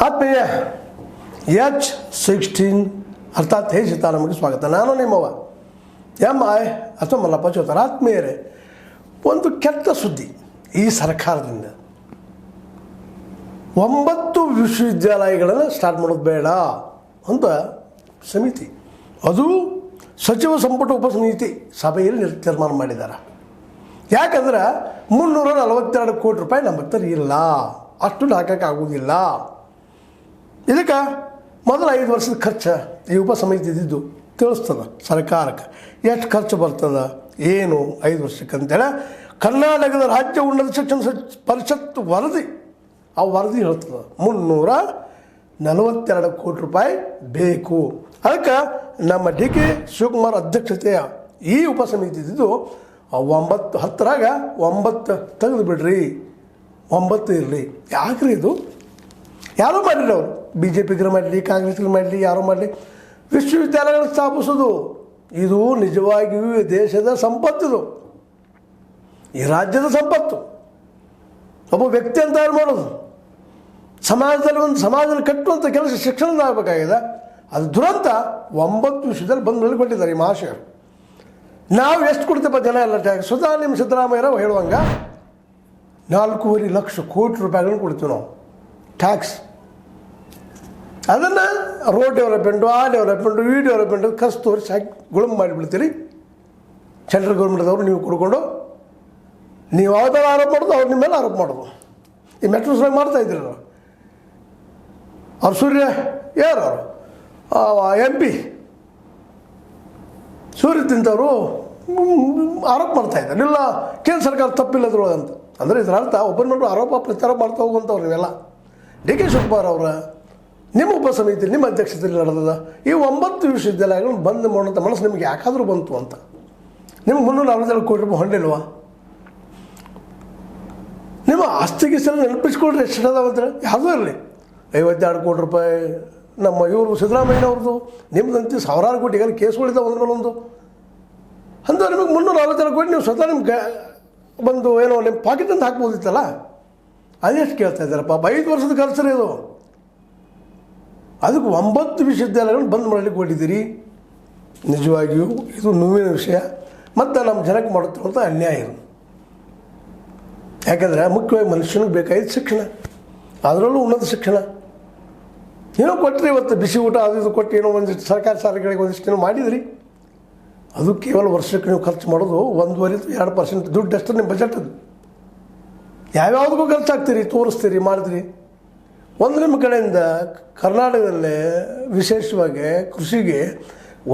ಆತ್ಮೀಯ H16 ಅರ್ಥಾತ್ ಹೇ ಸೀತಾ ನಮಗೆ ಸ್ವಾಗತ. ನಾನು ನಿಮ್ಮವ MI ಅಥವಾ ಮಲ್ಲಪ್ಪ ಚೋತಾರ. ಆತ್ಮೀಯರೇ, ಒಂದು ಕೆಟ್ಟ ಸುದ್ದಿ ಈ ಸರ್ಕಾರದಿಂದ. 9 ವಿಶ್ವವಿದ್ಯಾಲಯಗಳನ್ನು ಸ್ಟಾರ್ಟ್ ಮಾಡೋದು ಬೇಡ ಅಂತ ಸಮಿತಿ, ಅದು ಸಚಿವ ಸಂಪುಟ ಉಪಸಮಿತಿ ಸಭೆಯಲ್ಲಿ ತೀರ್ಮಾನ ಮಾಡಿದ್ದಾರೆ. ಯಾಕಂದ್ರೆ 342 ಕೋಟಿ ರೂಪಾಯಿ ನಮ್ಮ ಹತ್ರ ಇಲ್ಲ, ಅಷ್ಟು ಹಾಕೋಕ್ಕಾಗೋದಿಲ್ಲ. ಇದಕ್ಕೆ ಮೊದಲು 5 ವರ್ಷದ ಖರ್ಚು ಈ ಉಪಸಮಿತಿ ಇದ್ದಿದ್ದು ತಿಳಿಸ್ತದೆ ಸರ್ಕಾರಕ್ಕೆ, ಎಷ್ಟು ಖರ್ಚು ಬರ್ತದೆ ಏನು 5 ವರ್ಷಕ್ಕೆ ಅಂತೇಳಿ. ಕರ್ನಾಟಕದ ರಾಜ್ಯ ಉನ್ನತ ಶಿಕ್ಷಣ ಪರಿಷತ್ ವರದಿ, ಆ ವರದಿ ಹೇಳ್ತದೆ 342 ಕೋಟಿ ರೂಪಾಯಿ ಬೇಕು. ಅದಕ್ಕೆ ನಮ್ಮ DK ಶಿವಕುಮಾರ್ ಅಧ್ಯಕ್ಷತೆಯ ಈ ಉಪಸಮಿತಿ ಇದ್ದಿದ್ದು 9 10ರಾಗ 9 ತೆಗೆದು ಬಿಡ್ರಿ, 9 ಇರಲಿ. ಯಾಕ್ರಿ ಇದು? ಯಾರೂ ಮಾಡಿಲ್ಲ ಅವರು, BJPಗರು ಮಾಡಲಿ, ಕಾಂಗ್ರೆಸ್ಗರು ಮಾಡಲಿ, ಯಾರು ಮಾಡಲಿ. ವಿಶ್ವವಿದ್ಯಾಲಯಗಳನ್ನು ಸ್ಥಾಪಿಸೋದು ಇದು ನಿಜವಾಗಿಯೂ ದೇಶದ ಸಂಪತ್ತಿದು, ಈ ರಾಜ್ಯದ ಸಂಪತ್ತು. ಒಬ್ಬ ವ್ಯಕ್ತಿಯನ್ನು ತಯಾರು ಮಾಡೋದು, ಸಮಾಜದಲ್ಲಿ ಒಂದು ಸಮಾಜದಲ್ಲಿ ಕಟ್ಟುವಂಥ ಕೆಲಸ ಶಿಕ್ಷಣದ ಆಗಬೇಕಾಗಿದೆ. ಅದು ದುರಂತ 9 ವಿಷಯದಲ್ಲಿ ಬಂದು ಕೊಟ್ಟಿದ್ದಾರೆ ಈ ಮಹಾಶಯರು. ನಾವು ಎಷ್ಟು ಕೊಡ್ತೇವೆ ಜನ ಎಲ್ಲ ಟ್ಯಾಕ್ಸ್? ಸ್ವತಃ ನಿಮ್ಮ ಸಿದ್ದರಾಮಯ್ಯರಾವ್ ಹೇಳುವಂಗ 4.5 ಲಕ್ಷ ಕೋಟಿ ರೂಪಾಯಿಗಳನ್ನು ಕೊಡ್ತೀವಿ ನಾವು ಟ್ಯಾಕ್ಸ್. ಅದನ್ನು ರೋಡ್ ಡೆವಲಪ್ಮೆಂಟು, ಆ ಡೆವಲಪ್ಮೆಂಟು, ಈ ಡೆವಲಪ್ಮೆಂಟು ಖರ್ಚು ತೋರಿಸಿ ಹಾಕಿ ಗುಳುಮ್ ಮಾಡಿಬಿಡ್ತೀರಿ. ಸೆಂಟ್ರಲ್ ಗೌರ್ಮೆಂಟ್ದವ್ರು ನೀವು ಕೊಡ್ಕೊಂಡು ನೀವು ಯಾವ್ದಾರು ಆರೋಪ ಮಾಡೋದು, ಅವ್ರು ನಿಮ್ಮ ಮೇಲೆ ಆರೋಪ ಮಾಡೋದು. ಈ ಮೆಟ್ರೋಸ್ನಾಗ ಮಾಡ್ತಾಯಿದ್ರಿ ನಾವು. ಅವ್ರು ಸೂರ್ಯ ಯಾರು ಅವರು MP ಸೂರ್ಯ ತಿಂತವರು ಆರೋಪ ಮಾಡ್ತಾಯಿದ್ದಾರೆ. ಇಲ್ಲ ಕೇಂದ್ರ ಸರ್ಕಾರ ತಪ್ಪಿಲ್ಲದ್ರೊಳಗೆ ಅಂತ. ಅಂದರೆ ಇದರ ಅರ್ಥ ಒಬ್ಬರ ಮೇಲೆ ಆರೋಪ ಪ್ರಚಾರ ಮಾಡ್ತಾ ಹೋಗುವಂಥವ್ರು ನೀವೆಲ್ಲ. DK ಶಿವಕುಮಾರ್ ಅವರ ನಿಮ್ಮ ಉಪಸಮಿತಿ, ನಿಮ್ಮ ಅಧ್ಯಕ್ಷತೆಯಲ್ಲಿ ನಡೆದದ ಈ 9 ವಿಶ್ವವಿದ್ಯಾಲಯಗಳನ್ನು ಬಂದ್ ಮಾಡೋಂಥ ಮನಸ್ಸು ನಿಮಗೆ ಯಾಕಾದರೂ ಬಂತು ಅಂತ? ನಿಮ್ಗೆ 342 ಕೋಟಿ ರೂಪಾಯಿ ಹೊಂಡಿಲ್ವಾ? ನಿಮ್ಮ ಆಸ್ತಿಗೆ ಸಲ ನೆನಪಿಸ್ಕೊಳ್ರಿ ಎಷ್ಟು ಅದಾವಂತೇಳಿ. ಯಾವುದೂ ಇರಲಿ, 52 ಕೋಟಿ ರೂಪಾಯಿ ನಮ್ಮ ಇವರು ಸಿದ್ದರಾಮಯ್ಯನವ್ರದ್ದು, ನಿಮ್ದಂತೂ ಸಾವಿರಾರು ಕೋಟಿ ಈಗಲ್ಲಿ ಕೇಸ್ಗಳಿದ್ದಾವೆ ಒಂದ್ರ ಮೇಲೆ ಒಂದು. ಅಂತ ನಿಮಗೆ 342 ಕೋಟಿ ನೀವು ಸ್ವತಃ ನಿಮ್ಗೆ ಬಂದು ಏನೋ ನಿಮ್ಮ ಪಾಕೆಟನ್ನು ಹಾಕ್ಬೋದಿತ್ತಲ್ಲ, ಅದೆಷ್ಟು ಕೇಳ್ತಾ ಇದ್ದಾರಪ್ಪ? 5 ವರ್ಷದ ಖರ್ಚು ಇದು. ಅದಕ್ಕೆ 9 ವಿಶ್ವವಿದ್ಯಾಲಯಗಳನ್ನು ಬಂದ್ ಮಾಡಲಿಕ್ಕೆ ಹೊಡಿದ್ದೀರಿ. ನಿಜವಾಗಿಯೂ ಇದು ನೋವಿನ ವಿಷಯ ಮತ್ತು ನಮ್ಮ ಜನಕ್ಕೆ ಮಾಡುತ್ತಿರುವಂಥ ಅನ್ಯಾಯ ಇದು. ಯಾಕಂದರೆ ಮುಖ್ಯವಾಗಿ ಮನುಷ್ಯನಿಗೆ ಬೇಕಾಗಿದ್ದು ಶಿಕ್ಷಣ, ಅದರಲ್ಲೂ ಉನ್ನತ ಶಿಕ್ಷಣ. ಏನೋ ಕೊಟ್ಟರೆ ಇವತ್ತು ಬಿಸಿ ಊಟ ಅದು ಇದು ಕೊಟ್ಟು ಏನೋ ಒಂದಿಷ್ಟು ಸರ್ಕಾರಿ ಶಾಲೆಗಳಿಗೆ ಒಂದಿಷ್ಟು ಏನೋ ಮಾಡಿದ್ರಿ. ಅದು ಕೇವಲ ವರ್ಷಕ್ಕೆ ನೀವು ಖರ್ಚು ಮಾಡೋದು 1.5-2% ದುಡ್ಡು ಅಷ್ಟು ನಿಮ್ಮ ಬಜೆಟ್. ಅದು ಯಾವ್ಯಾವುದಕ್ಕೂ ಖರ್ಚಾಗ್ತೀರಿ, ತೋರಿಸ್ತೀರಿ, ಮಾಡಿದ್ರಿ. ಒಂದು ನಿಮ್ಮ ಕಡೆಯಿಂದ ಕರ್ನಾಟಕದಲ್ಲೇ ವಿಶೇಷವಾಗಿ ಕೃಷಿಗೆ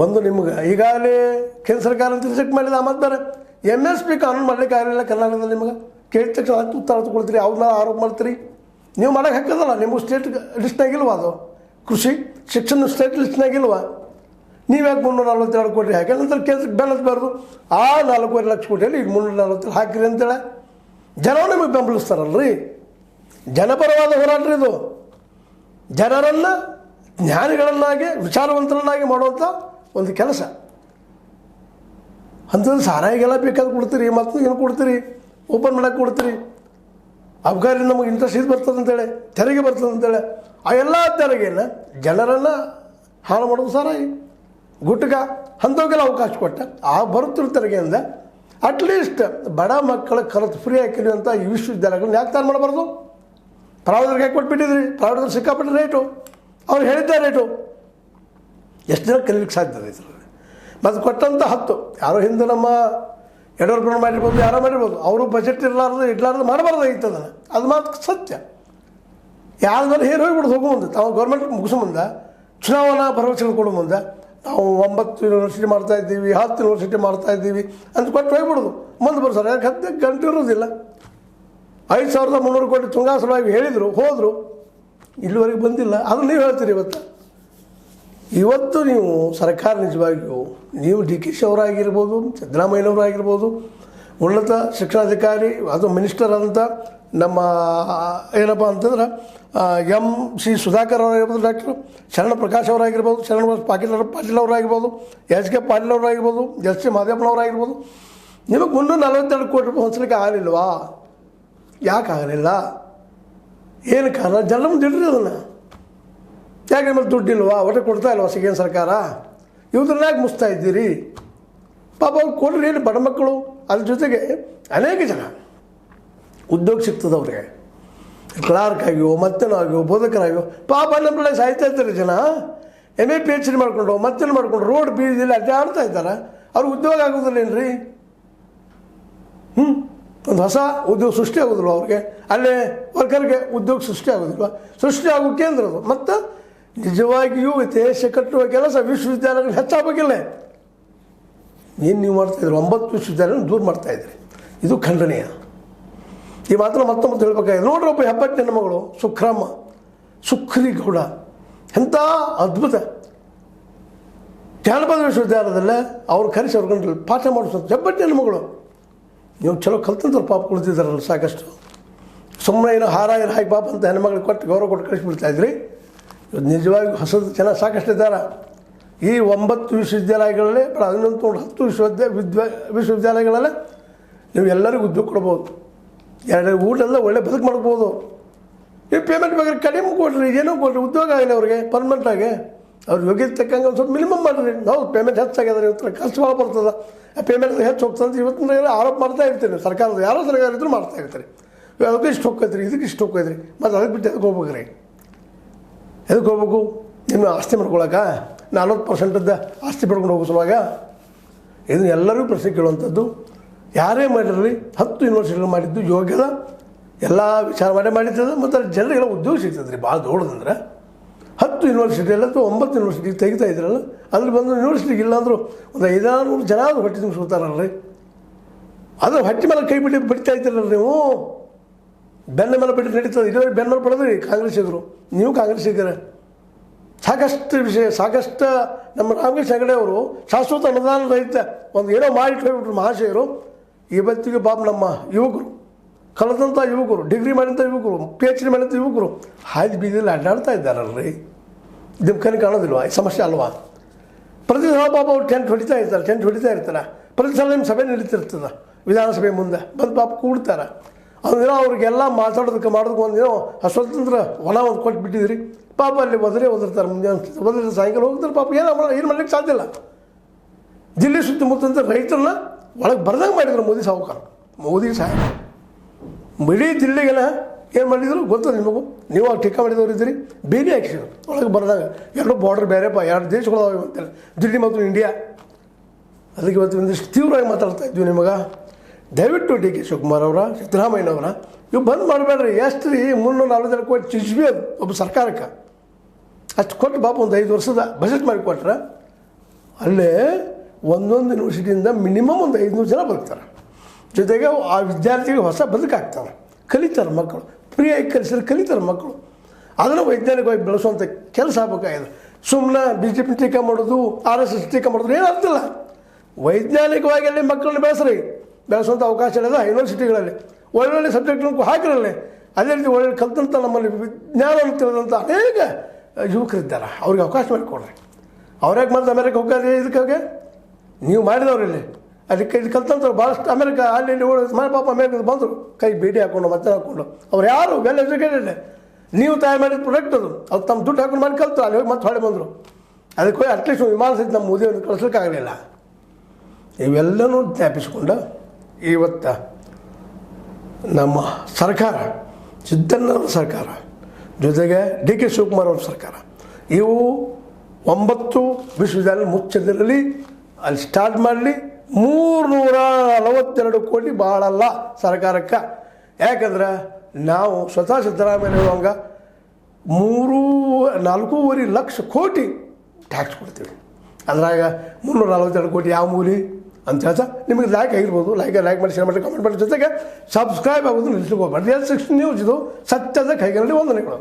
ಒಂದು ನಿಮ್ಗೆ ಈಗಾಗಲೇ ಕೇಂದ್ರ ಸರ್ಕಾರ ಅಂತ ರಿಜೆಕ್ಟ್ ಮಾಡಿದ. ಮತ್ತು ಬೇರೆ MSP ಕಾನೂನು ಮಾಡಲಿಕ್ಕೆ ಆಗಲಿಲ್ಲ ಕರ್ನಾಟಕದಲ್ಲಿ. ನಿಮಗೆ ಕೇಳಿದ ತಕ್ಷಣ ಉತ್ತರ ಕೊಡ್ತೀರಿ, ಅವ್ರ ಮೇಲೆ ಆರೋಪ ಮಾಡ್ತೀರಿ. ನೀವು ಮಾಡೋಕ್ಕೆ ಹಾಕೋದಲ್ಲ, ನಿಮಗೂ ಸ್ಟೇಟ್ ಲಿಸ್ಟ್ನಾಗಿಲ್ವ? ಅದು ಕೃಷಿ ಶಿಕ್ಷಣ ಸ್ಟೇಟ್ ಲಿಸ್ಟ್ನಾಗಿಲ್ವ? ನೀವ್ಯಾಕೆ 342 ಕೋಟಿ ಹಾಕಿ ನಂತರ ಕೇಂದ್ರಕ್ಕೆ ಬೆಳೆಸಬಾರ್ದು? ಆ 4.5 ಲಕ್ಷ ಕೋಟಿಯಲ್ಲಿ ಈಗ 340 ಹಾಕಿರಿ ಅಂತೇಳಿ ಜನ ನಿಮಗೆ ಬೆಂಬಲಿಸ್ತಾರಲ್ರಿ. ಜನಪರವಾದ ಹೋರಾಟ ಇದು. ಜನರನ್ನು ಜ್ಞಾನಿಗಳನ್ನಾಗಿ, ವಿಚಾರವಂತರನ್ನಾಗಿ ಮಾಡುವಂಥ ಒಂದು ಕೆಲಸ. ಅಂಥದ್ದು ಸಾರಾಯಿಗೆಲ್ಲ ಬೇಕಾದ್ರೆ ಕೊಡ್ತೀರಿ, ಮತ್ತು ಏನು ಕೊಡ್ತೀರಿ? ಓಪನ್ ಮಾಡೋಕ್ಕೆ ಕೊಡ್ತೀರಿ. ಅಬ್ಕಾರಿ ನಮಗೆ ಇಂಟ್ರೆಸ್ಟ್ ಇದು ಬರ್ತದೆ ಅಂತೇಳಿ, ತೆರಿಗೆ ಬರ್ತದೆ ಅಂತೇಳಿ ಆ ಎಲ್ಲ ತೆರಿಗೆಯನ್ನು ಜನರನ್ನು ಹಾಳು ಮಾಡೋದು ಸಾರಾಯಿ, ಗುಟ್ಕ ಅಂಥವಕ್ಕೆಲ್ಲ ಅವಕಾಶ ಕೊಟ್ಟ. ಆ ಬರುತ್ತಿರೋ ತೆರಿಗೆಯಿಂದ ಅಟ್ಲೀಸ್ಟ್ ಬಡ ಮಕ್ಕಳ ಕಲಿತು ಫ್ರೀ ಹಾಕಿರುವಂಥ ಈ ವಿಶ್ವವಿದ್ಯಾಲಯಗಳನ್ನ ಯಾಕೆ ತಾನು ಮಾಡಬಾರ್ದು? ಪ್ರೈವೇಟ್ರಿಗೆ ಯಾಕೆ ಕೊಟ್ಬಿಟ್ಟಿದ್ರಿ? ಪ್ರೈವೇಟ್ರಿಗೆ ಸಿಕ್ಕಾಪಟ್ಟೆ ರೇಟು, ಅವ್ರು ಹೇಳಿದ್ದ ರೇಟು. ಎಷ್ಟು ಜನ ಕಲಿಲಿಕ್ಕೆ ಸಾಧ್ಯ ಇದರಲ್ಲಿ? ಮತ್ತು ಕೊಟ್ಟಂಥ 10 ಯಾರೋ ಹಿಂದೆ ನಮ್ಮ ಯಡಿಯೂರಪ್ಪನವ್ರು ಮಾಡಿರ್ಬೋದು, ಯಾರೋ ಮಾಡಿರ್ಬೋದು, ಅವರು ಬಜೆಟ್ ಇರಲಾರ್ದು ಮಾಡಬಾರ್ದಾಗಿತ್ತು ಅದನ್ನು. ಅದು ಮಾತು ಸತ್ಯ. ಯಾವ್ದಾರು ಹೇರಿ ಹೋಗ್ಬಿಡೋದು ಹೋಗೋ ಮುಂದೆ, ತಾವು ಗೌರ್ಮೆಂಟ್ ಮುಗಿಸೋ ಮುಂದೆ, ಚುನಾವಣಾ ಭರವಸೆಗಳು ಕೊಡೋ ಮುಂದೆ ನಾವು 9 ಯೂನಿವರ್ಸಿಟಿ ಮಾಡ್ತಾಯಿದ್ದೀವಿ, 10 ಯೂನಿವರ್ಸಿಟಿ ಮಾಡ್ತಾಯಿದ್ದೀವಿ ಅಂತ ಕೊಟ್ಟು ಹೋಗ್ಬಿಡೋದು. ಮುಂದೆ ಬರ್ತಾರೆ. ಯಾಕೆ 10 ಗಂಟೆ ಇರೋದಿಲ್ಲ. 5,300 ಕೋಟಿ ತುಂಗಾ ಸಲುವಾಗಿ ಹೇಳಿದರು, ಹೋದರು, ಇಲ್ಲಿವರೆಗೆ ಬಂದಿಲ್ಲ. ಅದು ನೀವು ಹೇಳ್ತೀರಿ. ಇವತ್ತು ನೀವು ಸರ್ಕಾರ ನಿಜವಾಗಿಯೂ ನೀವು DK ಅವರಾಗಿರ್ಬೋದು, ಸಿದ್ದರಾಮಯ್ಯನವರಾಗಿರ್ಬೋದು, ಉನ್ನತ ಶಿಕ್ಷಣಾಧಿಕಾರಿ ಅದು ಮಿನಿಸ್ಟರ್ ಅಂತ ನಮ್ಮ ಏನಪ್ಪ ಅಂತಂದ್ರೆ MC ಸುಧಾಕರ್ ಅವರಾಗಿರ್ಬೋದು, ಡಾಕ್ಟರ್ ಶರಣ ಪ್ರಕಾಶ್ ಅವರಾಗಿರ್ಬೋದು, ಶರಣ ಪಾಟೀಲ್ ಅವರಾಗಿರ್ಬೋದು, HK ಪಾಟೀಲ್ ಅವರಾಗಿರ್ಬೋದು, SC ಮಾದೇವಪ್ಪನವರಾಗಿರ್ಬೋದು, ನಿಮಗೆ 342 ಕೋಟಿ ರೂಪಾಯಿ ಹೊಂಚಲಿಕ್ಕೆ ಆಗಲಿಲ್ವಾ? ಯಾಕೆ ಆಗಲಿಲ್ಲ? ಏನು ಕಾರಣ? ಜನ ಮುಂದೆ ಇಡ್ರಿ ಅದನ್ನು. ಯಾಕೆ ನಿಮ್ಮಲ್ಲಿ ದುಡ್ಡಿಲ್ವಾ, ಒಟ್ಟು ಕೊಡ್ತಾ ಇಲ್ವಾ ಸಿಗೇನು ಸರ್ಕಾರ, ಇವ್ರನ್ನ ಯಾಕೆ ಮುಸ್ತಾ ಇದ್ದೀರಿ? ಪಾಪ ಅವ್ರು ಕೊಡ್ರಿ, ಏನು ಬಡ ಮಕ್ಕಳು, ಅದ್ರ ಜೊತೆಗೆ ಅನೇಕ ಜನ ಉದ್ಯೋಗ ಸಿಗ್ತದೆ ಅವ್ರಿಗೆ, ಕ್ಲಾರ್ಕ್ ಆಗಿವೋ ಮತ್ತೇನೋ ಆಗಿವೋ ಬೋಧಕರಾಗಿವೋ. ಪಾಪ ನಮ್ಮಳೆ ಸಾಯ್ತಾ ಇರ್ತಾರೆ ಜನ, MA PhD ಮಾಡ್ಕೊಂಡು ಮತ್ತೇನು ಮಾಡ್ಕೊಂಡು ರೋಡ್ ಬೀದಿಯಲ್ಲಿ ಅಡ್ಡಾಡ್ತಾ ಇದ್ದಾರೆ, ಅವ್ರಿಗೆ ಉದ್ಯೋಗ ಆಗೋದಿಲ್ಲೇನ್ರಿ? ಒಂದು ಹೊಸ ಉದ್ಯೋಗ ಸೃಷ್ಟಿ ಆಗೋದಿಲ್ವ ಅವ್ರಿಗೆ? ಅಲ್ಲೇ ವರ್ಕರ್ಗೆ ಉದ್ಯೋಗ ಸೃಷ್ಟಿ ಆಗೋದಿಲ್ವ? ಸೃಷ್ಟಿ ಆಗೋ ಕೇಂದ್ರದು. ಮತ್ತು ನಿಜವಾಗಿಯೂ ದೇಶ ಕಟ್ಟುವ ಕೆಲಸ ವಿಶ್ವವಿದ್ಯಾಲಯಗಳು ಹೆಚ್ಚಾಗಬೇಕಿಲ್ಲ. ಏನು ನೀವು ಮಾಡ್ತಾಯಿದ್ರು? 9 ವಿಶ್ವವಿದ್ಯಾಲಯ ದೂರ ಮಾಡ್ತಾಯಿದ್ರಿ, ಇದು ಖಂಡನೀಯ. ಈ ಮಾತ್ರ ಮತ್ತೊಮ್ಮೆ ಹೇಳ್ಬೇಕಾಗಿದೆ. ನೋಡ್ರಿ, ಒಬ್ಬ ಹೆಬ್ಬಟ್ಟಿನ ಹೆಣ್ಣುಮಗಳು ಸುಖ್ರಮ್ಮ ಸುಖ್ರಿ ಗೌಡ, ಎಂಥ ಅದ್ಭುತ. ಜಾನಪದ ವಿಶ್ವವಿದ್ಯಾಲಯದಲ್ಲೇ ಅವ್ರು ಕರೆಸಿ ಅವ್ರಿಗೆ ಪಾಠ ಮಾಡಿಸೋದು. ಹೆಬ್ಬಟ್ಟಿನ ಹೆಣ್ಣುಮಗಳು, ನೀವು ಚಲೋ ಕಲ್ತಂದ್ರೆ ಪಾಪ ಕುಳಿತಿದ್ದಾರಲ್ಲ ಸಾಕಷ್ಟು. ಸುಮ್ಮನೆ ಏನೋ ಹಾರ ಹಾಕಿ ಪಾಪ ಅಂತ ಹೆಣ್ಮಗಳಿಗೆ ಕೊಟ್ಟು ಗೌರವ ಕೊಟ್ಟು ಕಳಿಸ್ಬಿಡ್ತಾಯಿದ್ರಿ. ಇವತ್ತು ನಿಜವಾಗಿ ಹೊಸದು ಜನ ಸಾಕಷ್ಟು ಇದ್ದಾರೆ. ಈ 9 ವಿಶ್ವವಿದ್ಯಾಲಯಗಳಲ್ಲೇ 11 ವಿಶ್ವವಿದ್ಯಾಲಯಗಳಲ್ಲೇ ನೀವು ಎಲ್ಲರಿಗೂ ಉದ್ಯೋಗ ಕೊಡ್ಬೋದು, 2 ಊಟೆಲ್ಲ ಒಳ್ಳೆ ಬದುಕು ಮಾಡ್ಬೋದು. ಈ ಪೇಮೆಂಟ್ ಬೇಕಾದ್ರೆ ಕಡಿಮೆ ಕೊಡ್ರಿ, ಏನೋ ಕೊಡ್ರಿ, ಉದ್ಯೋಗ ಆಗಲಿ ಅವ್ರಿಗೆ ಪರ್ಮನೆಂಟಾಗಿ. ಅವ್ರು ಯೋಗ್ಯತೆ ತಕ್ಕಂಗೆ ಒಂದು ಸ್ವಲ್ಪ ಮಿನಿಮಮ್ ಮಾಡಿರಿ. ನಾವು ಪೇಮೆಂಟ್ ಹೆಚ್ಚಾಗ್ಯದ, ಇವತ್ತು ಖರ್ಚು ಭಾಳ ಬರ್ತದೆ, ಆ ಪೇಮೆಂಟ್ ಹೆಚ್ಚು ಹೋಗ್ತದೆ. ಇವತ್ತಿನ ಆರೋಪ ಮಾಡ್ತಾ ಇರ್ತೀರಿ, ಸರ್ಕಾರದ ಯಾರೋ ಸರ್ಕಾರ ಇದ್ರೂ ಮಾಡ್ತಾ ಇರ್ತೀರಿ. ಅದಕ್ಕೆ ಇಷ್ಟು ಹೋಗ್ತೈತ್ರಿ, ಇದಕ್ಕೆ ಇಷ್ಟು ಹೋಗ್ತೈತ್ರಿ, ಮತ್ತು ಅದಕ್ಕೆ ಬಿಟ್ಟು ಎದಕ್ಕೆ ಹೋಗ್ಬೇಕ್ರಿ? ಎದಕ್ಕೆ ಹೋಗ್ಬೇಕು? ನಿಮ್ಮ ಆಸ್ತಿ ಮಾಡ್ಕೊಳಕ 40% ಆಸ್ತಿ ಪಡ್ಕೊಂಡು ಹೋಗೋ ಸಲುವಾಗ? ಇದನ್ನು ಎಲ್ಲರೂ ಪ್ರಶ್ನೆ ಕೇಳುವಂಥದ್ದು. ಯಾರೇ ಮಾಡಿರಲಿ 10 ಯೂನಿವರ್ಸಿಟಿಗಳು ಮಾಡಿದ್ದು ಯೋಗ್ಯದ, ಎಲ್ಲ ವಿಚಾರ ಮಾಡಿರ್ತದೆ. ಮತ್ತು ಅಲ್ಲಿ ಜನರಿಗೆಲ್ಲ ಉದ್ಯೋಗ ಸಿಗ್ತದೆ ರೀ. ಭಾಳ ದೊಡ್ಡದಂದ್ರೆ 10 ಯೂನಿವರ್ಸಿಟಿಯಲ್ಲ ಅಥವಾ 9 ಯೂನಿವರ್ಸಿಟಿ ತೆಗಿತಾ ಇದ್ರಲ್ಲ, ಅದ್ರಲ್ಲಿ ಬಂದು ಯೂನಿವರ್ಸಿಟಿಗೆ ಇಲ್ಲಾಂದ್ರೂ ಒಂದು 500 ಜನ ಆದರೂ ಹೊಟ್ಟೆ ತುಂಬಿಸ್ಕೊತಾರಲ್ರಿ. ಅದು ಹೊಟ್ಟೆ ಮೇಲೆ ಕೈ ಬಿಡ್ತಾ ಇದ್ದೀರಲ್ಲ ನೀವು. ಬೆನ್ನ ಮೇಲೆ ಬಿಟ್ಟು ನಡೀತದೆ. ಇದುವರೆಗೆ ಬೆನ್ನ ಮೇಲೆ ಪಡೆದ್ರಿ ಕಾಂಗ್ರೆಸ್ಸಿಗರು, ನೀವು ಕಾಂಗ್ರೆಸ್ಸಿಗರ. ಸಾಕಷ್ಟು ವಿಷಯ, ಸಾಕಷ್ಟು ನಮ್ಮ ರಾಮಕೃಷ್ಣ ಹೆಗಡೆ ಅವರು ಶಾಶ್ವತ ಅನುದಾನ ರಹಿತ ಒಂದು ಏನೋ ಮಾಡಿಟ್ಟು ಹೋಗ್ಬಿಟ್ರು ಮಹಾಶಯರು. ಇವತ್ತಿಗೆ ಪಾಪ ನಮ್ಮ ಯುವಕರು, ಕಲಿತಂಥ ಯುವಕರು, ಡಿಗ್ರಿ ಮಾಡಿದಂಥ ಯುವಕರು, PhD ಮಾಡಿದಂಥ ಯುವಕರು ಹಾದಿ ಬೀದಿಯಲ್ಲಿ ಅಡ್ಡಾಡ್ತಾ ಇದ್ದಾರಲ್ರಿ. ನಿಮ್ಮ ಕಣ್ಣು ಕಾಣೋದಿಲ್ವಾ? ಈ ಸಮಸ್ಯೆ ಅಲ್ವಾ? ಪ್ರತಿ ಸಲ ಪಾಪ ಅವ್ರು ಟೆಂಟ್ ಹೊಡಿತಾ ಇರ್ತಾರೆ. ಪ್ರತಿ ಸಲ ನಿಮ್ಮ ಸಭೆ ನಡೀತಿರ್ತದೆ ವಿಧಾನಸಭೆ ಮುಂದೆ ಬಂದು ಪಾಪ ಕೂಡ್ತಾರೆ. ಅಂದಿನ ಅವ್ರಿಗೆಲ್ಲ ಮಾಡೋದಕ್ಕೆ ಒಂದಿನೋ ಸ್ವತಂತ್ರ ಹೊಲ ಒಂದು ಕೊಟ್ಟು ಬಿಟ್ಟಿದ್ರಿ. ಪಾಪ ಅಲ್ಲಿ ಒದರ್ತಾರೆ, ಮುಂಜಾನೆ ಸಾಯಂಕಾಲ ಹೋಗ್ತಾರೆ. ಪಾಪ ಏನು ಮಾಡ್ಲಿಕ್ಕೆ ಸಾಧ್ಯ ಇಲ್ಲ. ಜಿಲ್ಲೆ ಸುತ್ತಮುತ್ತ ರೈತರನ್ನ ಒಳಗೆ ಬರ್ದಂಗೆ ಮಾಡಿದ್ರು ಮೋದಿ ಸಾಹುಕಾರ. ಮೋದಿ ಸಾಹೇಬ ಇಡೀ ಜಿಲ್ಲೆಗೆಲ್ಲ ಏನು ಮಾಡಿದ್ರು ಗೊತ್ತದ ನಿಮಗೂ? ನೀವು ಆ ಟೀಕಾ ಮಾಡಿದವ್ರು ಇದ್ದೀರಿ. ಬೇಲಿ ಹಾಕಿಸಿದ್ರು ಒಳಗೆ ಬರ್ದಾಗ. 2 ಬಾರ್ಡರ್ ಬೇರೆಪ್ಪ, 2 ದೇಶಗಳದಾವೆ ಅಂತೇಳಿ, ದಿಲ್ಲಿ ಮತ್ತು ಇಂಡಿಯಾ. ಅದಕ್ಕೆ ಇವತ್ತು ಒಂದಿಷ್ಟು ತೀವ್ರವಾಗಿ ಮಾತಾಡ್ತಾ ಇದ್ವಿ ನಿಮಗೆ. ದಯವಿಟ್ಟು DK ಶಿವಕುಮಾರ್ ಅವರ, ಸಿದ್ದರಾಮಯ್ಯನವರ ಇವು ಬಂದ್ ಮಾಡಬೇಡ್ರಿ. ಎಷ್ಟು ರೀ 340 ಕೋಟಿ ಚಿಜ್ಬಿ ಅದು ಒಬ್ಬ ಸರ್ಕಾರಕ್ಕೆ. ಅಷ್ಟು ಕೊಟ್ಟು ಪಾಪ ಒಂದು 5 ವರ್ಷದ ಬಜೆಟ್ ಮಾಡಿಕೊಟ್ರೆ ಅಲ್ಲೇ ಒಂದೊಂದು ಯೂನಿವರ್ಸಿಟಿಯಿಂದ ಮಿನಿಮಮ್ ಒಂದು 500 ಜನ ಬರ್ತಾರೆ. ಜೊತೆಗೆ ಆ ವಿದ್ಯಾರ್ಥಿಗೆ ಹೊಸ ಬದುಕಾಗ್ತಾರೆ, ಕಲಿತಾರೆ ಮಕ್ಕಳು. ಫ್ರೀಯಾಗಿ ಕಲಿಸಿದ್ರೆ ಕಲಿತಾರೆ ಮಕ್ಕಳು. ಅದನ್ನು ವೈಜ್ಞಾನಿಕವಾಗಿ ಬೆಳೆಸುವಂಥ ಕೆಲಸ ಆಗಬೇಕಾಗಿದೆ. ಸುಮ್ಮನೆ BJP ಟೀಕಾ ಮಾಡೋದು, RSS ಟೀಕಾ ಮಾಡೋದು ಏನು ಅರ್ಥ ಇಲ್ಲ. ವೈಜ್ಞಾನಿಕವಾಗಿ ಅಲ್ಲಿ ಮಕ್ಕಳನ್ನ ಬೆಳೆಸುವಂಥ ಅವಕಾಶ ಇರೋದು ಯೂನಿವರ್ಸಿಟಿಗಳಲ್ಲಿ. ಒಳ್ಳೊಳ್ಳೆ ಸಬ್ಜೆಕ್ಟ್ಗಳನ್ನು ಹಾಕಿರಲ್ಲ. ಅದೇ ರೀತಿ ಒಳ್ಳೆ ಕಲಿತಂಥ ನಮ್ಮಲ್ಲಿ ವಿಜ್ಞಾನವನ್ನು ತಿಳಿದಂಥ ಅನೇಕ ಯುವಕರಿದ್ದಾರೆ, ಅವ್ರಿಗೆ ಅವಕಾಶ ಮಾಡಿಕೊಡ್ರಿ. ಅವ್ರ್ಯಾಕೆ ಮತ್ತೆ ಅಮೆರಿಕ ಹೋಗ್ತಾರೆ? ಇದಕ್ಕೆ ನೀವು ಮಾಡಿದವ್ರಲ್ಲಿ ಅದಕ್ಕೆ ಇದು ಕಲ್ತಂಥವ್ರು ಭಾಳಷ್ಟು ಅಮೆರಿಕ ಅಲ್ಲಿ ಮಾಡಿ ಪಾಪ ಅಮೆರಿಕದ ಬಂದರು, ಕೈ ಭೇಟಿ ಹಾಕ್ಕೊಂಡು ಮತ್ತೆ ಹಾಕ್ಕೊಂಡು. ಅವ್ರು ಯಾರು ವೆಲ್ ಎಜುಕೇಟೆಡ್. ನೀವು ತಯಾರು ಮಾಡಿದ ಪ್ರಾಡಕ್ಟ್ ಅದು ತಮ್ಮ ದುಡ್ಡು ಹಾಕೊಂಡು ಮಾಡಿ ಕಲ್ತು ಅಲ್ಲಿ ಹೋಗಿ ಮತ್ತೆ ಹೊಳೆ ಬಂದರು. ಅದಕ್ಕೆ ಹೋಗಿ ಅಟ್ಲೀಸ್ಟ್ ವಿಮಾನ ಸಹಿತ ನಮ್ಮ ಮೋದಿಯನ್ನು ಕಳಿಸ್ಲಿಕ್ಕಾಗಲಿಲ್ಲ. ಇವೆಲ್ಲನೂ ಜ್ಞಾಪಿಸ್ಕೊಂಡು ಇವತ್ತು ನಮ್ಮ ಸರ್ಕಾರ, ಸಿದ್ದಣ್ಣವ್ರ ಸರ್ಕಾರ, ಜೊತೆಗೆ DK ಶಿವಕುಮಾರ್ ಅವ್ರ ಸರ್ಕಾರ, ಇವು 9 ವಿಶ್ವವಿದ್ಯಾಲಯ ಮುಚ್ಚದಿರಲಿ, ಅಲ್ಲಿ ಸ್ಟಾರ್ಟ್ ಮಾಡಲಿ. 342 ಕೋಟಿ ಭಾಳಲ್ಲ ಸರ್ಕಾರಕ್ಕೆ. ಯಾಕಂದ್ರೆ ನಾವು ಸ್ವತಃ ಸಿದ್ದರಾಮಯ್ಯ ಹೇಳುವಂಗೆ 4.5 ಲಕ್ಷ ಕೋಟಿ ಟ್ಯಾಕ್ಸ್ ಕೊಡ್ತೀವಿ. ಅದ್ರಾಗ 342 ಕೋಟಿ ಯಾವ ಮೂಲಿ ಅಂತ ಹೇಳ್ತಾ ನಿಮಗೆ ಲೈಕ್ ಆಗಿರ್ಬೋದು. ಲೈಕ್ ಮಾಡಿ, ಶೇರ್ ಮಾಡಿ, ಕಮೆಂಟ್ ಮಾಡಿ. ಜೊತೆಗೆ ಸಬ್ಸ್ಕ್ರೈಬ್ ಆಗೋದು ನಿಲ್ಲಿಸ್ಲಿಕ್ಕೆ ಹೋಗ್ಬಾರ್ದು. 16 ನ್ಯೂಸ್ ಇದು ಸತ್ಯದ ಕೈಗಳಲ್ಲಿ ವಂದನೆಗಳು.